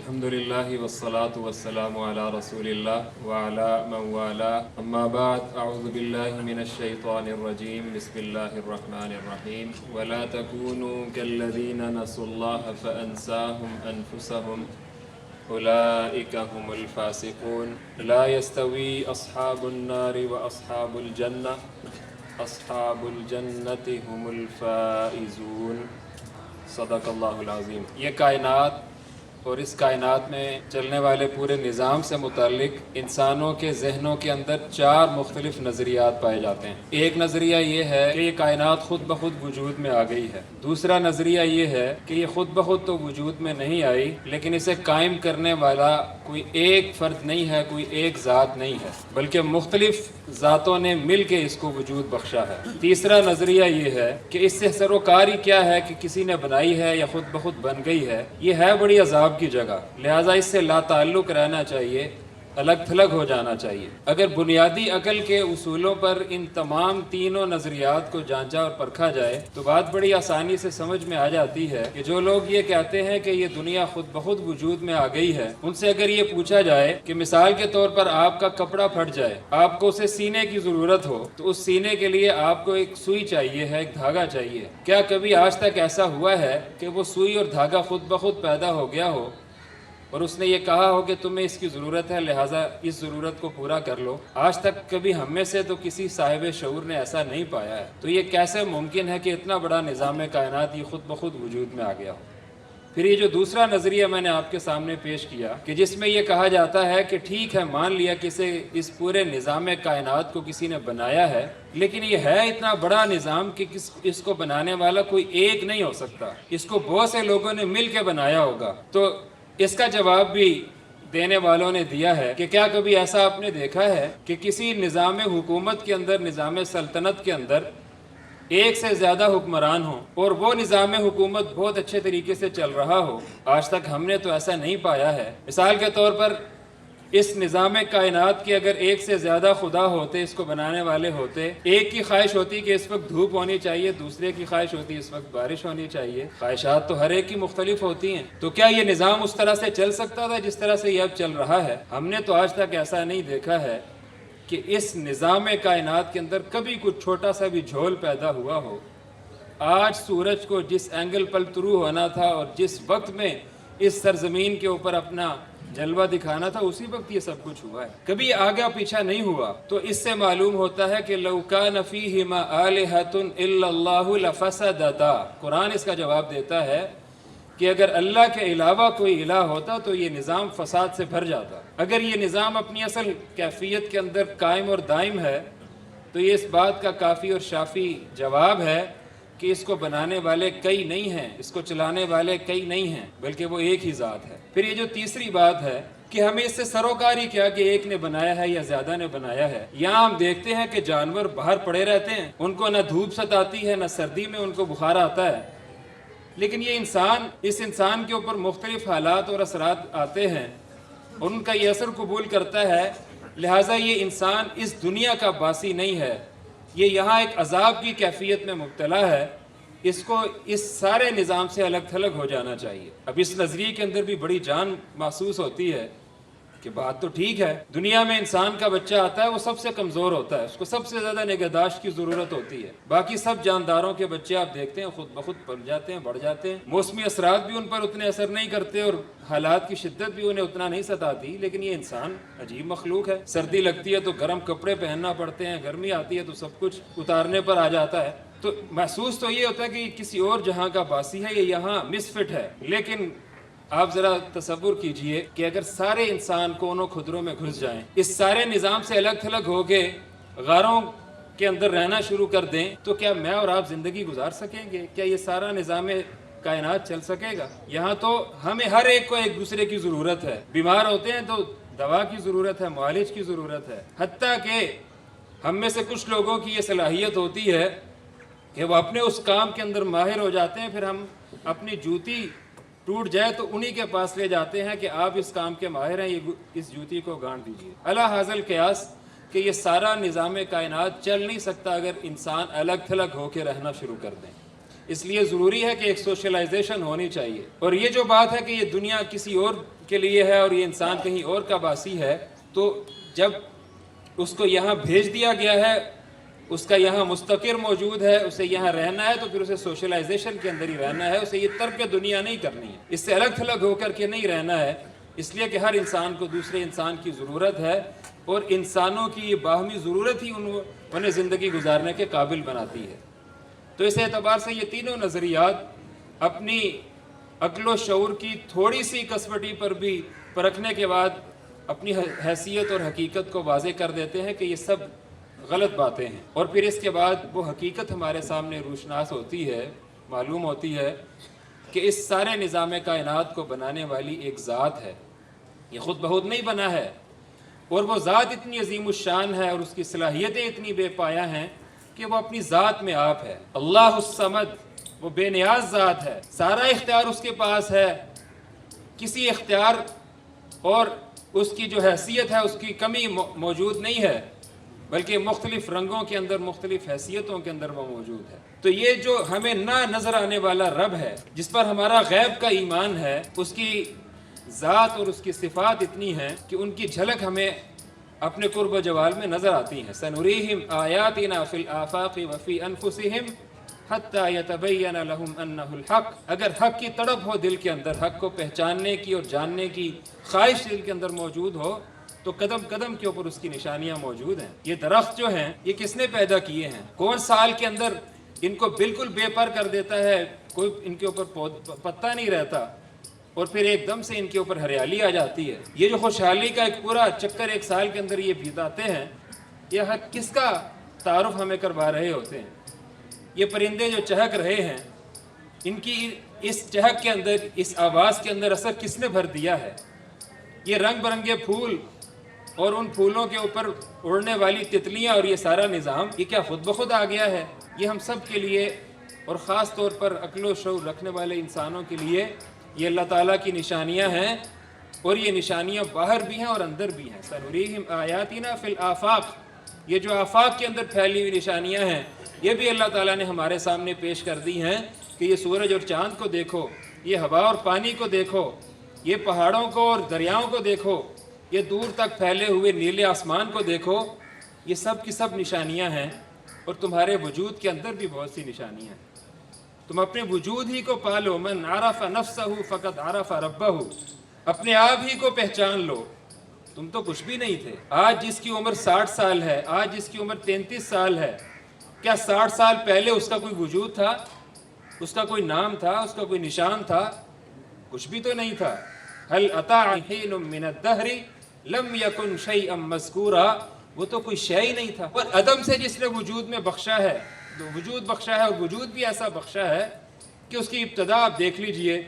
الحمدللہ والصلاة والسلام علی رسول اللہ وعلی من والاه اما بعد اعوذ باللہ من الشیطان الرجیم بسم اللہ الرحمن الرحیم ولا تکونوا كالذین نسوا اللہ فانساهم انفسهم اولئک هم الفاسقون لا يستوی اصحاب النار واصحاب الجنہ اصحاب الجنة هم الفائزون۔ صدق اللہ العظیم۔ یہ کائنات اور اس کائنات میں چلنے والے پورے نظام سے متعلق انسانوں کے ذہنوں کے اندر چار مختلف نظریات پائے جاتے ہیں۔ ایک نظریہ یہ ہے کہ یہ کائنات خود بخود وجود میں آ گئی ہے۔ دوسرا نظریہ یہ ہے کہ یہ خود بخود تو وجود میں نہیں آئی، لیکن اسے قائم کرنے والا کوئی ایک فرد نہیں ہے، کوئی ایک ذات نہیں ہے، بلکہ مختلف ذاتوں نے مل کے اس کو وجود بخشا ہے۔ تیسرا نظریہ یہ ہے کہ اس سے سروکاری کیا ہے کہ کسی نے بنائی ہے یا خود بخود بن گئی ہے، یہ ہے بڑی عذاب کی جگہ، لہٰذا اس سے لا تعلق رہنا چاہیے، الگ تھلگ ہو جانا چاہیے۔ اگر بنیادی عقل کے اصولوں پر ان تمام تینوں نظریات کو جانچا اور پرکھا جائے تو بات بڑی آسانی سے سمجھ میں آ جاتی ہے کہ جو لوگ یہ کہتے ہیں کہ یہ دنیا خود بخود وجود میں آ گئی ہے، ان سے اگر یہ پوچھا جائے کہ مثال کے طور پر آپ کا کپڑا پھٹ جائے، آپ کو اسے سینے کی ضرورت ہو، تو اس سینے کے لیے آپ کو ایک سوئی چاہیے ہے، ایک دھاگا چاہیے۔ کیا کبھی آج تک ایسا ہوا ہے کہ وہ سوئی اور دھاگا خود بخود پیدا ہو گیا ہو اور اس نے یہ کہا ہو کہ تمہیں اس کی ضرورت ہے لہٰذا اس ضرورت کو پورا کر لو؟ آج تک کبھی ہم میں سے تو کسی صاحب شعور نے ایسا نہیں پایا ہے۔ تو یہ کیسے ممکن ہے کہ اتنا بڑا نظام کائنات یہ خود بخود وجود میں آ گیا ہو؟ پھر یہ جو دوسرا نظریہ میں نے آپ کے سامنے پیش کیا کہ جس میں یہ کہا جاتا ہے کہ ٹھیک ہے، مان لیا کہ اس پورے نظام کائنات کو کسی نے بنایا ہے، لیکن یہ ہے اتنا بڑا نظام کہ اس کو بنانے والا کوئی ایک نہیں ہو سکتا، اس کو بہت سے لوگوں نے مل کے بنایا ہوگا۔ تو اس کا جواب بھی دینے والوں نے دیا ہے کہ کیا کبھی ایسا آپ نے دیکھا ہے کہ کسی نظام حکومت کے اندر، نظام سلطنت کے اندر ایک سے زیادہ حکمران ہوں اور وہ نظام حکومت بہت اچھے طریقے سے چل رہا ہو؟ آج تک ہم نے تو ایسا نہیں پایا ہے۔ مثال کے طور پر اس نظام کائنات کے اگر ایک سے زیادہ خدا ہوتے، اس کو بنانے والے ہوتے، ایک کی خواہش ہوتی کہ اس وقت دھوپ ہونی چاہیے، دوسرے کی خواہش ہوتی اس وقت بارش ہونی چاہیے، خواہشات تو ہر ایک کی مختلف ہوتی ہیں، تو کیا یہ نظام اس طرح سے چل سکتا تھا جس طرح سے یہ اب چل رہا ہے؟ ہم نے تو آج تک ایسا نہیں دیکھا ہے کہ اس نظام کائنات کے اندر کبھی کچھ چھوٹا سا بھی جھول پیدا ہوا ہو۔ آج سورج کو جس اینگل پر طلوع ہونا تھا اور جس وقت میں اس سرزمین کے اوپر اپنا جلوہ دکھانا تھا، اسی وقت یہ سب کچھ ہوا ہے، کبھی آگے پیچھا نہیں ہوا۔ تو اس سے معلوم ہوتا ہے کہ لو کان فیہما آلہۃ الا اللہ لفسدتا۔ قرآن اس کا جواب دیتا ہے کہ اگر اللہ کے علاوہ کوئی الہ ہوتا تو یہ نظام فساد سے بھر جاتا۔ اگر یہ نظام اپنی اصل کیفیت کے اندر قائم اور دائم ہے تو یہ اس بات کا کافی اور شافی جواب ہے کہ اس کو بنانے والے کئی نہیں ہیں، اس کو چلانے والے کئی نہیں ہیں، بلکہ وہ ایک ہی ذات ہے۔ پھر یہ جو تیسری بات ہے کہ ہمیں اس سے سروکاری کیا کہ ایک نے بنایا ہے یا زیادہ نے بنایا ہے۔ یہاں ہم دیکھتے ہیں کہ جانور باہر پڑے رہتے ہیں، ان کو نہ دھوپ ستاتی ہے، نہ سردی میں ان کو بخار آتا ہے، لیکن یہ اس انسان کے اوپر مختلف حالات اور اثرات آتے ہیں اور ان کا یہ اثر قبول کرتا ہے، لہٰذا یہ انسان اس دنیا کا باسی نہیں ہے، یہ یہاں ایک عذاب کی کیفیت میں مبتلا ہے۔ اس کو اس سارے نظام سے الگ تھلگ ہو جانا چاہیے۔ اب اس نظریے کے اندر بھی بڑی جان محسوس ہوتی ہے کہ بات تو ٹھیک ہے، دنیا میں انسان کا بچہ آتا ہے وہ سب سے کمزور ہوتا ہے، اس کو سب سے زیادہ نگہداشت کی ضرورت ہوتی ہے، باقی سب جانداروں کے بچے آپ دیکھتے ہیں خود بخود پل جاتے ہیں، بڑھ جاتے ہیں، موسمی اثرات بھی ان پر اتنے اثر نہیں کرتے اور حالات کی شدت بھی انہیں اتنا نہیں ستاتی، لیکن یہ انسان عجیب مخلوق ہے، سردی لگتی ہے تو گرم کپڑے پہننا پڑتے ہیں، گرمی آتی ہے تو سب کچھ اتارنے پر آ جاتا ہے۔ تو محسوس تو یہ ہوتا ہے کہ یہ کسی اور جہاں کا باسی ہے، یہ یہاں مسفٹ ہے، لیکن آپ ذرا تصور کیجئے کہ اگر سارے انسان کونوں خدروں میں گھس جائیں، اس سارے نظام سے الگ تھلگ ہو کے غاروں کے اندر رہنا شروع کر دیں، تو کیا میں اور آپ زندگی گزار سکیں گے؟ کیا یہ سارا نظام کائنات چل سکے گا؟ یہاں تو ہمیں ہر ایک کو ایک دوسرے کی ضرورت ہے، بیمار ہوتے ہیں تو دوا کی ضرورت ہے، معالج کی ضرورت ہے، حتیٰ کہ ہم میں سے کچھ لوگوں کی یہ صلاحیت ہوتی ہے کہ وہ اپنے اس کام کے اندر ماہر ہو جاتے ہیں، پھر ہم اپنی جوتی ٹوٹ جائے تو انہی کے پاس لے جاتے ہیں کہ آپ اس کام کے ماہر ہیں، یہ اس جوتی کو گانٹھ دیجیے۔ علی حاصل قیاس کہ یہ سارا نظام کائنات چل نہیں سکتا اگر انسان الگ تھلگ ہو کے رہنا شروع کر دیں۔ اس لیے ضروری ہے کہ ایک سوشلائزیشن ہونی چاہیے. اور یہ جو بات ہے کہ یہ دنیا کسی اور کے لیے ہے اور یہ انسان کہیں اور کا باسی ہے، تو جب اس کو یہاں بھیج دیا گیا ہے، اس کا یہاں مستقر موجود ہے، اسے یہاں رہنا ہے، تو پھر اسے سوشلائزیشن کے اندر ہی رہنا ہے. اسے یہ ترک دنیا نہیں کرنی ہے، اس سے الگ تھلگ ہو کر کے نہیں رہنا ہے. اس لیے کہ ہر انسان کو دوسرے انسان کی ضرورت ہے، اور انسانوں کی یہ باہمی ضرورت ہی انہیں زندگی گزارنے کے قابل بناتی ہے. تو اس اعتبار سے یہ تینوں نظریات اپنی عقل و شعور کی تھوڑی سی کسوٹی پر بھی پرکھنے کے بعد اپنی حیثیت اور حقیقت کو واضح کر دیتے ہیں کہ یہ سب غلط باتیں ہیں. اور پھر اس کے بعد وہ حقیقت ہمارے سامنے روشناس ہوتی ہے، معلوم ہوتی ہے کہ اس سارے نظام کائنات کو بنانے والی ایک ذات ہے. یہ خود بخود نہیں بنا ہے، اور وہ ذات اتنی عظیم الشان ہے اور اس کی صلاحیتیں اتنی بے پایہ ہیں کہ وہ اپنی ذات میں آپ ہے. اللہ الصمد، وہ بے نیاز ذات ہے، سارا اختیار اس کے پاس ہے، کسی اختیار اور اس کی جو حیثیت ہے اس کی کمی موجود نہیں ہے، بلکہ مختلف رنگوں کے اندر، مختلف حیثیتوں کے اندر وہ موجود ہے. تو یہ جو ہمیں نہ نظر آنے والا رب ہے، جس پر ہمارا غیب کا ایمان ہے، اس کی ذات اور اس کی صفات اتنی ہیں کہ ان کی جھلک ہمیں اپنے قرب و جوال میں نظر آتی ہیں. سنریہم آیاتنا فی الآفاق وفی انفسہم حتی یتبین لہم انہ الحق. اگر حق کی تڑپ ہو دل کے اندر، حق کو پہچاننے کی اور جاننے کی خواہش دل کے اندر موجود ہو، تو قدم قدم کے اوپر اس کی نشانیاں موجود ہیں. یہ درخت جو ہیں، یہ کس نے پیدا کیے ہیں؟ کون سال کے اندر ان کو بالکل بے پر کر دیتا ہے، کوئی ان کے اوپر پتا نہیں رہتا، اور پھر ایک دم سے ان کے اوپر ہریالی آ جاتی ہے. یہ جو خوشحالی کا ایک پورا چکر ایک سال کے اندر یہ بتاتے ہیں، یہ حق کس کا تعارف ہمیں کروا رہے ہوتے ہیں؟ یہ پرندے جو چہک رہے ہیں، ان کی اس چہک کے اندر، اس آواز کے اندر اثر کس نے بھر دیا ہے؟ یہ رنگ برنگے پھول اور ان پھولوں کے اوپر اڑنے والی تتلیاں اور یہ سارا نظام، یہ کیا خود بخود آ گیا ہے؟ یہ ہم سب کے لیے، اور خاص طور پر عقل و شعور رکھنے والے انسانوں کے لیے، یہ اللہ تعالیٰ کی نشانیاں ہیں، اور یہ نشانیاں باہر بھی ہیں اور اندر بھی ہیں. سنریہم آیاتنا فی الآفاق، یہ جو آفاق کے اندر پھیلی ہوئی نشانیاں ہیں، یہ بھی اللہ تعالیٰ نے ہمارے سامنے پیش کر دی ہیں کہ یہ سورج اور چاند کو دیکھو، یہ ہوا اور پانی کو دیکھو، یہ پہاڑوں کو اور دریاؤں کو دیکھو، یہ دور تک پھیلے ہوئے نیلے آسمان کو دیکھو. یہ سب کی سب نشانیاں ہیں، اور تمہارے وجود کے اندر بھی بہت سی نشانیاں ہیں. تم اپنے وجود ہی کو پالو. من عرف نفسہ فقد عرف ربہ، اپنے آپ ہی کو پہچان لو. تم تو کچھ بھی نہیں تھے. آج جس کی عمر 60 سال ہے، آج جس کی عمر 33 سال ہے، کیا 60 سال پہلے اس کا کوئی وجود تھا؟ اس کا کوئی نام تھا؟ اس کا کوئی نشان تھا؟ کچھ بھی تو نہیں تھا. هل اتى حين من الدهر لم يكن شيئا مذكورا، وہ تو کوئی شے ہی نہیں تھا. اور عدم سے جس نے وجود میں بخشا ہے، وجود بخشا ہے، اور وجود بھی ایسا بخشا ہے کہ اس کی ابتدا آپ دیکھ لیجئے.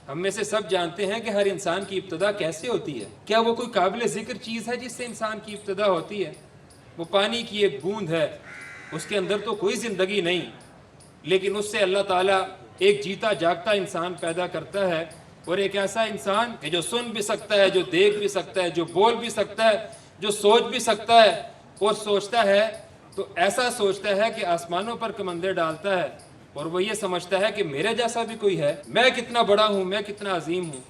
ہم میں سے سب جانتے ہیں کہ ہر انسان کی ابتدا کیسے ہوتی ہے. کیا وہ کوئی قابل ذکر چیز ہے جس سے انسان کی ابتدا ہوتی ہے؟ وہ پانی کی ایک بوند ہے، اس کے اندر تو کوئی زندگی نہیں، لیکن اس سے اللہ تعالیٰ ایک جیتا جاگتا انسان پیدا کرتا ہے، اور ایک ایسا انسان کہ جو سن بھی سکتا ہے، جو دیکھ بھی سکتا ہے، جو بول بھی سکتا ہے، جو سوچ بھی سکتا ہے. اور سوچتا ہے تو ایسا سوچتا ہے کہ آسمانوں پر کمندے ڈالتا ہے، اور وہ یہ سمجھتا ہے کہ میرے جیسا بھی کوئی ہے، میں کتنا بڑا ہوں، میں کتنا عظیم ہوں،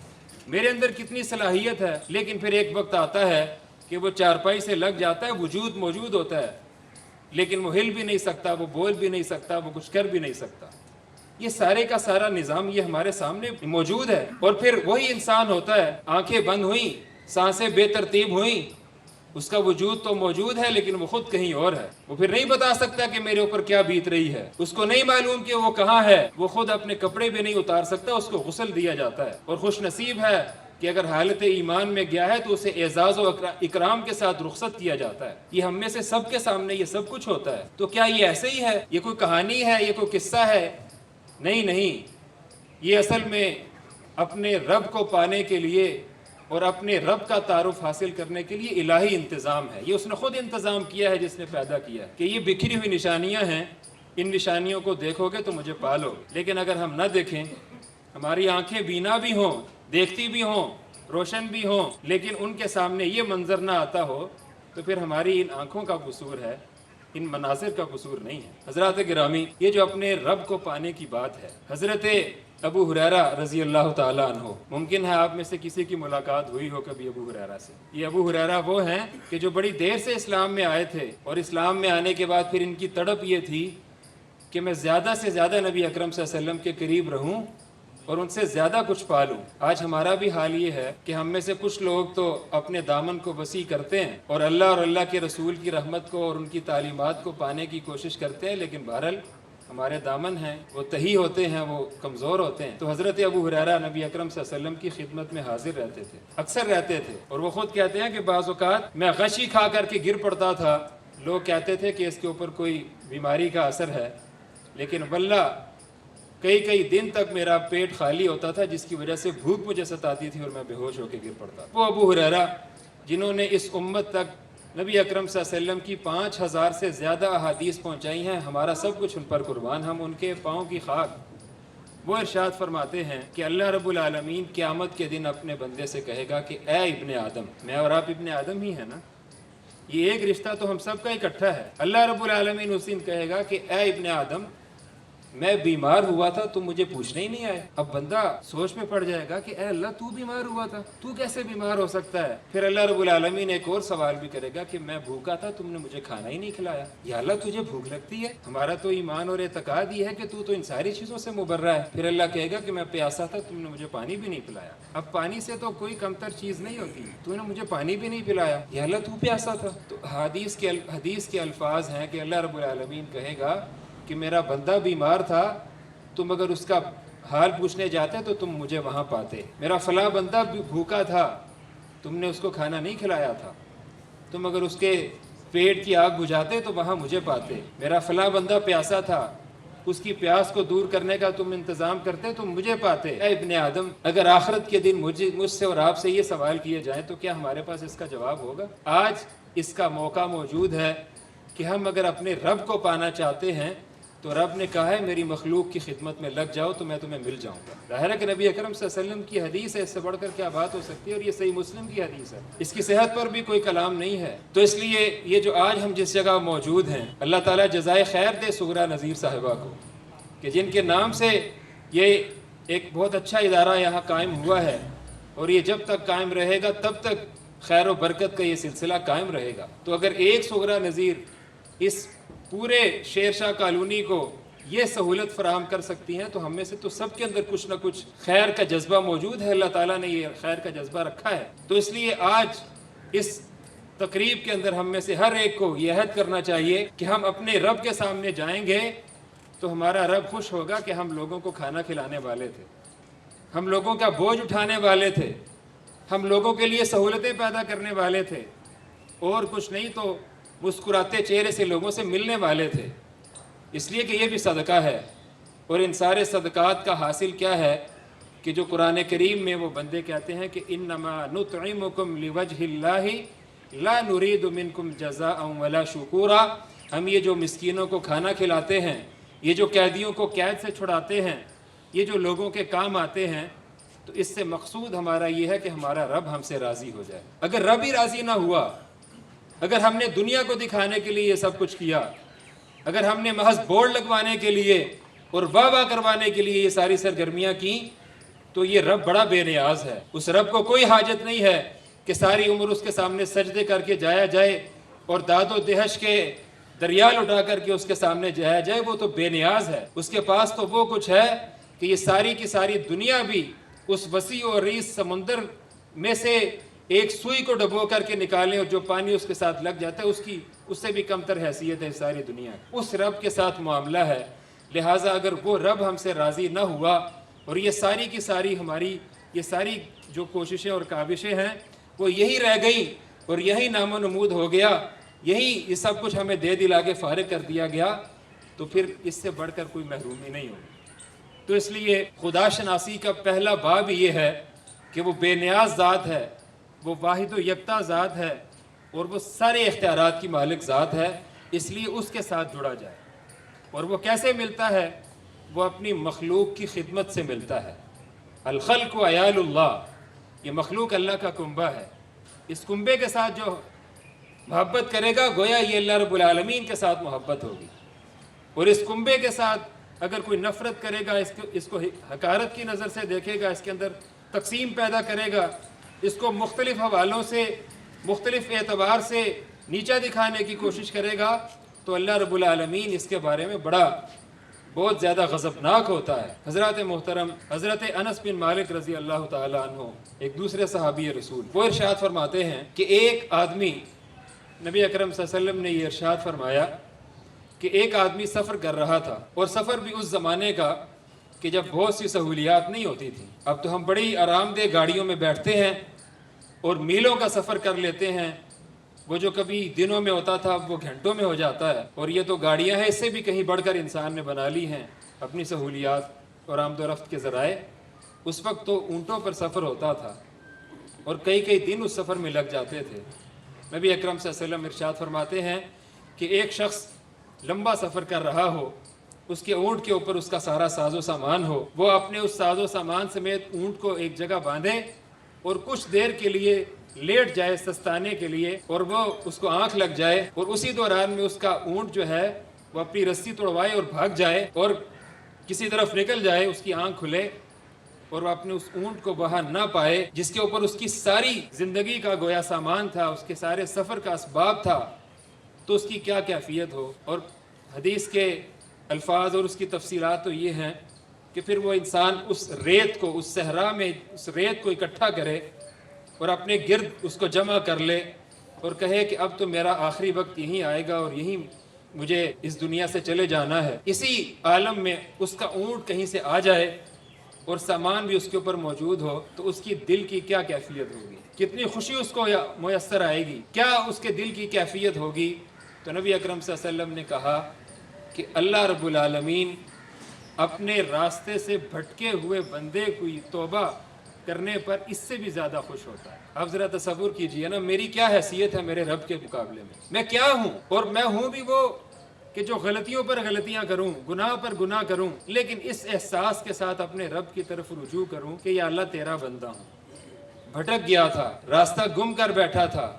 میرے اندر کتنی صلاحیت ہے. لیکن پھر ایک وقت آتا ہے کہ وہ چارپائی سے لگ جاتا ہے، وجود موجود ہوتا ہے، لیکن وہ ہل بھی نہیں سکتا، وہ بول بھی نہیں سکتا، وہ کچھ کر بھی نہیں سکتا. یہ سارے کا سارا نظام یہ ہمارے سامنے موجود ہے. اور پھر وہی انسان ہوتا ہے، آنکھیں بند ہوئیں، سانسیں بے ترتیب ہوئیں، اس کا وجود تو موجود ہے لیکن وہ خود کہیں اور ہے. وہ پھر نہیں بتا سکتا کہ میرے اوپر کیا بیت رہی ہے، اس کو نہیں معلوم کہ وہ کہاں ہے. وہ خود اپنے کپڑے بھی نہیں اتار سکتا، اس کو غسل دیا جاتا ہے. اور خوش نصیب ہے کہ اگر حالت ایمان میں گیا ہے تو اسے اعزاز و اکرام کے ساتھ رخصت کیا جاتا ہے. یہ ہم میں سے سب کے سامنے یہ سب کچھ ہوتا ہے. تو کیا یہ ایسے ہی ہے؟ یہ کوئی کہانی ہے؟ یہ کوئی قصہ ہے؟ نہیں. یہ اصل میں اپنے رب کو پانے کے لیے اور اپنے رب کا تعارف حاصل کرنے کے لیے الہی انتظام ہے. یہ اس نے خود انتظام کیا ہے، جس نے پیدا کیا ہے کہ یہ بکھری ہوئی نشانیاں ہیں، ان نشانیوں کو دیکھو گے تو مجھے پالو. لیکن اگر ہم نہ دیکھیں، ہماری آنکھیں بینا بھی ہوں، دیکھتی بھی ہوں، روشن بھی ہوں، لیکن ان کے سامنے یہ منظر نہ آتا ہو، تو پھر ہماری ان آنکھوں کا قصور ہے، ان مناظر کا قصور نہیں ہے۔ حضرات گرامی، یہ جو اپنے رب کو پانے کی بات ہے، حضرت ابو ہریرہ رضی اللہ تعالیٰ عنہ، ممکن ہے آپ میں سے کسی کی ملاقات ہوئی ہو کبھی ابو ہریرہ سے۔ یہ ابو ہریرہ وہ ہیں کہ جو بڑی دیر سے اسلام میں آئے تھے، اور اسلام میں آنے کے بعد پھر ان کی تڑپ یہ تھی کہ میں زیادہ سے زیادہ نبی اکرم صلی اللہ علیہ وسلم کے قریب رہوں اور ان سے زیادہ کچھ پالوں۔ آج ہمارا بھی حال یہ ہے کہ ہم میں سے کچھ لوگ تو اپنے دامن کو وسیع کرتے ہیں اور اللہ کے رسول کی رحمت کو اور ان کی تعلیمات کو پانے کی کوشش کرتے ہیں، لیکن بہرحال ہمارے دامن ہیں وہ تہی ہوتے ہیں، وہ کمزور ہوتے ہیں۔ تو حضرت ابو ہریرہ نبی اکرم صلی اللہ علیہ وسلم کی خدمت میں حاضر رہتے تھے، اکثر رہتے تھے، اور وہ خود کہتے ہیں کہ بعض اوقات میں غشی کھا کر کے گر پڑتا تھا، لوگ کہتے تھے کہ اس کے اوپر کوئی بیماری کا اثر ہے، لیکن واللہ کئی دن تک میرا پیٹ خالی ہوتا تھا، جس کی وجہ سے بھوک مجھے ستاتی تھی اور میں بے ہوش ہو کے گر پڑتا۔ وہ ابو ہریرہ جنہوں نے اس امت تک نبی اکرم صلی اللہ علیہ وسلم کی 5000 سے زیادہ احادیث پہنچائی ہیں، ہمارا سب کچھ ان پر قربان، ہم ان کے پاؤں کی خاک۔ وہ ارشاد فرماتے ہیں کہ اللہ رب العالمین قیامت کے دن اپنے بندے سے کہے گا کہ اے ابن آدم، میں اور آپ ابن آدم ہی ہیں نا، یہ ایک رشتہ تو ہم سب کا اکٹھا ہے۔ اللہ رب العالمین اس دن کہے گا کہ اے ابن آدم، میں بیمار ہوا تھا، تم مجھے پوچھنے ہی نہیں آئے۔ اب بندہ سوچ میں پڑ جائے گا کہ اے اللہ، تو بیمار ہوا تھا، تو کیسے بیمار ہو سکتا ہے؟ پھر اللہ رب العالمین ایک اور سوال بھی کرے گا کہ میں بھوکا تھا، تم نے مجھے کھانا ہی نہیں کھلایا۔ یا اللہ، تجھے بھوک لگتی ہے؟ ہمارا تو ایمان اور اعتقاد یہ ہے کہ تو ان ساری چیزوں سے مبرہ ہے۔ پھر اللہ کہے گا کہ میں پیاسا تھا، تم نے مجھے پانی بھی نہیں پلایا۔ اب پانی سے تو کوئی کمتر چیز نہیں ہوتی، تو نے مجھے پانی بھی نہیں پلایا، یا اللہ تو پیاسا تھا۔ تو حدیث کے الفاظ ہیں کہ اللہ رب العالمین کہے گا کہ میرا بندہ بیمار تھا، تم اگر اس کا حال پوچھنے جاتے تو تم مجھے وہاں پاتے۔ میرا فلاں بندہ بھوکا تھا، تم نے اس کو کھانا نہیں کھلایا تھا، تم اگر اس کے پیٹ کی آگ بجھاتے تو وہاں مجھے پاتے۔ میرا فلاں بندہ پیاسا تھا، اس کی پیاس کو دور کرنے کا تم انتظام کرتے تو مجھے پاتے۔ اے ابن آدم، اگر آخرت کے دن مجھ سے اور آپ سے یہ سوال کیے جائیں تو کیا ہمارے پاس اس کا جواب ہوگا؟ آج اس کا موقع موجود ہے کہ ہم اگر اپنے رب کو پانا چاہتے ہیں تو رب نے کہا ہے میری مخلوق کی خدمت میں لگ جاؤ تو میں تمہیں مل جاؤں گا۔ ظاہر ہے کہ نبی اکرم صلی اللہ علیہ وسلم کی حدیث ہے، اس سے بڑھ کر کیا بات ہو سکتی ہے، اور یہ صحیح مسلم کی حدیث ہے، اس کی صحت پر بھی کوئی کلام نہیں ہے۔ تو اس لیے یہ جو آج ہم جس جگہ موجود ہیں، اللہ تعالیٰ جزائے خیر دے سغرا نذیر صاحبہ کو، کہ جن کے نام سے یہ ایک بہت اچھا ادارہ یہاں قائم ہوا ہے، اور یہ جب تک قائم رہے گا تب تک خیر و برکت کا یہ سلسلہ قائم رہے گا۔ تو اگر ایک سغرا نذیر اس پورے شیر شاہ کالونی کو یہ سہولت فراہم کر سکتی ہیں تو ہم میں سے تو سب کے اندر کچھ نہ کچھ خیر کا جذبہ موجود ہے، اللہ تعالیٰ نے یہ خیر کا جذبہ رکھا ہے۔ تو اس لیے آج اس تقریب کے اندر ہم میں سے ہر ایک کو یہ عہد کرنا چاہیے کہ ہم اپنے رب کے سامنے جائیں گے تو ہمارا رب خوش ہوگا کہ ہم لوگوں کو کھانا کھلانے والے تھے، ہم لوگوں کا بوجھ اٹھانے والے تھے، ہم لوگوں کے لیے سہولتیں پیدا کرنے والے تھے، اور کچھ نہیں تو مسکراتے چہرے سے لوگوں سے ملنے والے تھے۔ اس لیے کہ یہ بھی صدقہ ہے، اور ان سارے صدقات کا حاصل کیا ہے کہ جو قرآن کریم میں وہ بندے کہتے ہیں کہ انما نطعمکم لوجہ اللہ لا نرید منکم جزاء ولا شکورا، ہم یہ جو مسکینوں کو کھانا کھلاتے ہیں، یہ جو قیدیوں کو قید سے چھڑاتے ہیں، یہ جو لوگوں کے کام آتے ہیں، تو اس سے مقصود ہمارا یہ ہے کہ ہمارا رب ہم سے راضی ہو جائے۔ اگر رب ہی راضی نہ ہوا، اگر ہم نے دنیا کو دکھانے کے لیے یہ سب کچھ کیا، اگر ہم نے محض بورڈ لگوانے کے لیے اور واہ کروانے کے لیے یہ ساری سرگرمیاں کی، تو یہ رب بڑا بے نیاز ہے۔ اس رب کو کوئی حاجت نہیں ہے کہ ساری عمر اس کے سامنے سجدے کر کے جایا جائے اور داد و دہش کے دریا لٹا کر کے اس کے سامنے جایا جائے، وہ تو بے نیاز ہے۔ اس کے پاس تو وہ کچھ ہے کہ یہ ساری کی ساری دنیا بھی اس وسیع و عریض سمندر میں سے ایک سوئی کو ڈبو کر کے نکالیں اور جو پانی اس کے ساتھ لگ جاتا ہے اس سے بھی کم تر حیثیت ہے ساری دنیا۔ اس رب کے ساتھ معاملہ ہے، لہٰذا اگر وہ رب ہم سے راضی نہ ہوا اور یہ ساری کی ساری ہماری یہ ساری جو کوششیں اور کاوشیں ہیں وہ یہی رہ گئی اور یہی نام و نمود ہو گیا، یہی یہ سب کچھ ہمیں دے دلا کے فارغ کر دیا گیا، تو پھر اس سے بڑھ کر کوئی محرومی نہیں ہوگی۔ تو اس لیے خدا شناسی کا پہلا باب یہ ہے کہ وہ بے نیاز ذات ہے، وہ واحد و یکتا ذات ہے، اور وہ سارے اختیارات کی مالک ذات ہے، اس لیے اس کے ساتھ جڑا جائے۔ اور وہ کیسے ملتا ہے؟ وہ اپنی مخلوق کی خدمت سے ملتا ہے۔ الخلق و عیال اللہ، یہ مخلوق اللہ کا کنبہ ہے، اس کنبے کے ساتھ جو محبت کرے گا گویا یہ اللہ رب العالمین کے ساتھ محبت ہوگی. اور اس کنبے کے ساتھ اگر کوئی نفرت کرے گا، اس کو حقارت کی نظر سے دیکھے گا، اس کے اندر تقسیم پیدا کرے گا، اس کو مختلف حوالوں سے مختلف اعتبار سے نیچا دکھانے کی کوشش کرے گا، تو اللہ رب العالمین اس کے بارے میں بہت زیادہ غضبناک ہوتا ہے. حضرات محترم، حضرت انس بن مالک رضی اللہ تعالیٰ عنہ ایک دوسرے صحابی رسول، وہ ارشاد فرماتے ہیں کہ ایک آدمی، نبی اکرم صلی اللہ علیہ وسلم نے یہ ارشاد فرمایا کہ ایک آدمی سفر کر رہا تھا، اور سفر بھی اس زمانے کا کہ جب بہت سی سہولیات نہیں ہوتی تھیں. اب تو ہم بڑی آرام دہ گاڑیوں میں بیٹھتے ہیں اور میلوں کا سفر کر لیتے ہیں. وہ جو کبھی دنوں میں ہوتا تھا وہ گھنٹوں میں ہو جاتا ہے. اور یہ تو گاڑیاں ہیں، اس سے بھی کہیں بڑھ کر انسان نے بنا لی ہیں اپنی سہولیات اور آمد و رفت کے ذرائع. اس وقت تو اونٹوں پر سفر ہوتا تھا اور کئی دن اس سفر میں لگ جاتے تھے. نبی اکرم صلی اللہ علیہ وسلم ارشاد فرماتے ہیں کہ ایک شخص لمبا سفر کر رہا ہو، اس کے اونٹ کے اوپر اس کا سارا ساز و سامان ہو، وہ اپنے اس ساز و سامان سمیت اونٹ کو ایک جگہ باندھے اور کچھ دیر کے لیے لیٹ جائے سستانے کے لیے، اور وہ اس کو آنکھ لگ جائے، اور اسی دوران میں اس کا اونٹ جو ہے وہ اپنی رسی توڑوائے اور بھاگ جائے اور کسی طرف نکل جائے، اس کی آنکھ کھلے اور وہ اپنے اس اونٹ کو وہاں نہ پائے جس کے اوپر اس کی ساری زندگی کا گویا سامان تھا، اس کے سارے سفر کا اسباب تھا، تو اس کی کیا کیفیت ہو. اور حدیث کے الفاظ اور اس کی تفصیلات تو یہ ہیں کہ پھر وہ انسان اس ریت کو، اس صحرا میں اس ریت کو اکٹھا کرے اور اپنے گرد اس کو جمع کر لے اور کہے کہ اب تو میرا آخری وقت یہیں آئے گا اور یہیں مجھے اس دنیا سے چلے جانا ہے. اسی عالم میں اس کا اونٹ کہیں سے آ جائے اور سامان بھی اس کے اوپر موجود ہو تو اس کی دل کی کیا کیفیت ہوگی، کتنی خوشی اس کو میسر آئے گی، کیا اس کے دل کی کیفیت ہوگی. تو نبی اکرم صلی اللہ علیہ وسلم نے کہا کہ اللہ رب العالمین اپنے راستے سے بھٹکے ہوئے بندے کی توبہ کرنے پر اس سے بھی زیادہ خوش ہوتا ہے. آپ ذرا تصور کیجئے نا، میری کیا حیثیت ہے میرے رب کے مقابلے میں کیا ہوں، اور میں ہوں بھی وہ کہ جو غلطیوں پر غلطیاں کروں، گناہ پر گناہ کروں، لیکن اس احساس کے ساتھ اپنے رب کی طرف رجوع کروں کہ یا اللہ تیرا بندہ ہوں، بھٹک گیا تھا، راستہ گم کر بیٹھا تھا،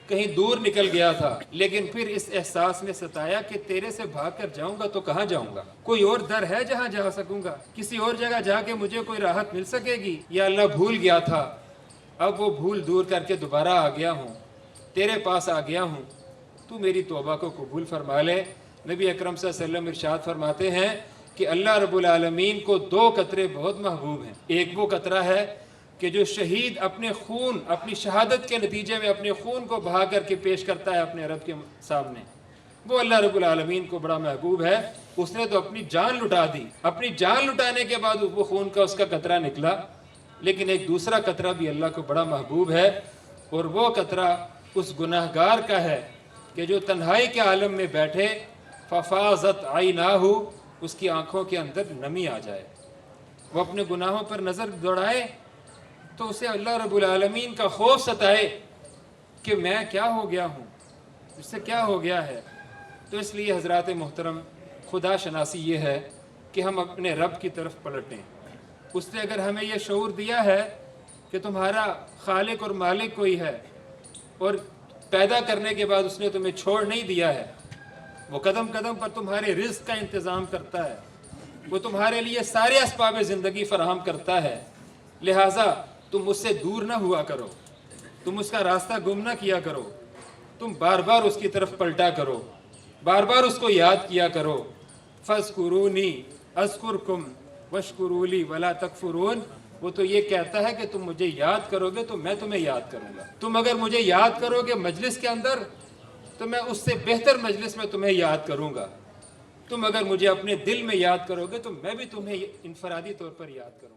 کہیں دور نکل گیا تھا، لیکن پھر اس احساس نے ستایا کہ تیرے سے بھاگ کر جاؤں گا تو کہاں جاؤں گا، کوئی اور در ہے جہاں جا سکوں گا، کسی اور جگہ جا کے مجھے کوئی راحت مل سکے گی. یا اللہ بھول گیا تھا، اب وہ بھول دور کر کے دوبارہ آ گیا ہوں، تیرے پاس آ گیا ہوں، تو میری توبہ کو قبول فرما لے. نبی اکرم صلی اللہ علیہ وسلم ارشاد فرماتے ہیں کہ اللہ رب العالمین کو 2 قطرے بہت محبوب ہیں. ایک وہ قطرہ ہے کہ جو شہید اپنے خون، اپنی شہادت کے نتیجے میں اپنے خون کو بہا کر کے پیش کرتا ہے اپنے رب کے سامنے، وہ اللہ رب العالمین کو بڑا محبوب ہے. اس نے تو اپنی جان لٹا دی، اپنی جان لٹانے کے بعد وہ خون کا اس کا قطرہ نکلا. لیکن ایک دوسرا قطرہ بھی اللہ کو بڑا محبوب ہے، اور وہ قطرہ اس گناہگار کا ہے کہ جو تنہائی کے عالم میں بیٹھے، ففاضت عیناہ، اس کی آنکھوں کے اندر نمی آ جائے، وہ اپنے گناہوں پر نظر دوڑائے تو اسے اللہ رب العالمین کا خوف ستائے کہ میں کیا ہو گیا ہوں، اس سے کیا ہو گیا ہے. تو اس لیے حضرات محترم، خدا شناسی یہ ہے کہ ہم اپنے رب کی طرف پلٹیں. اس نے اگر ہمیں یہ شعور دیا ہے کہ تمہارا خالق اور مالک کوئی ہے، اور پیدا کرنے کے بعد اس نے تمہیں چھوڑ نہیں دیا ہے، وہ قدم قدم پر تمہارے رزق کا انتظام کرتا ہے، وہ تمہارے لیے سارے اسباب زندگی فراہم کرتا ہے، لہٰذا تم اس سے دور نہ ہوا کرو، تم اس کا راستہ گم نہ کیا کرو، تم بار بار اس کی طرف پلٹا کرو، بار بار اس کو یاد کیا کرو. فاذکرونی اذکرکم واشکروا لی ولا تکفرون. وہ تو یہ کہتا ہے کہ تم مجھے یاد کرو گے تو میں تمہیں یاد کروں گا. تم اگر مجھے یاد کرو گے مجلس کے اندر تو میں اس سے بہتر مجلس میں تمہیں یاد کروں گا. تم اگر مجھے اپنے دل میں یاد کرو گے تو میں بھی تمہیں انفرادی طور پر یاد کروں گا.